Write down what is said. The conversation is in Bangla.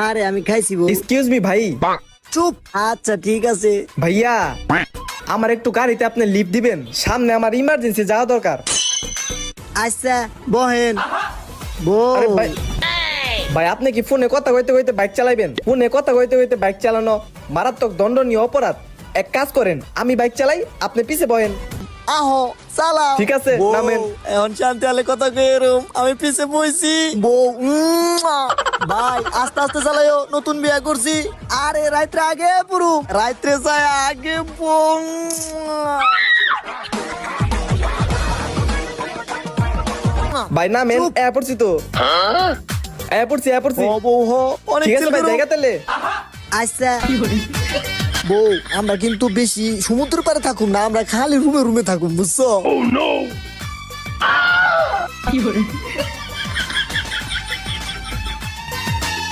আরে আমি খাইছি বউ। এক্সকিউজ মি ভাই। চুপ। আচ্ছা ঠিক আছে। ভাইয়া আমার একটু গাড়িতে আপনি লিফট দিবেন, সামনে আমার ইমার্জেন্সি যাওয়া দরকার। আচ্ছা বহেন বউ। আরে ভাই, ভাই আপনি কি ফোনে কথা কইতে কইতে বাইক চালাইবেন? ফোনে কথা কইতে কইতে বাইক চালানো মারাত্মক দণ্ডনীয় অপরাধ। এক কাজ করেন, আমি বাইক চালাই, আপনি পিছে বহেন। আহো চালাও। ঠিক আছে, বউ, নামেন। এখন শান্তি হলে কথা কইরুম, আমি পিছে বইছি। বউ ভাই আস্তে আস্তে চালাইও, নতুন বিয়া করছি। আরে রাত্রে আগে পুরু, রাত্রে যায় আগে বউ। ভাই নামেন, চুপ। এয়ারপোর্টছি তো। এয়ারপোর্টছি। ও বউ হো, অনেক ঠিক আছে চিল ভাই, করো। জায়গা তেলে। আচ্ছা বউ, আমরা কিন্তু বেশি সমুদ্র পারে থাকুম না, আমরা খালি রুমে রুমে থাকুম, বুঝছো?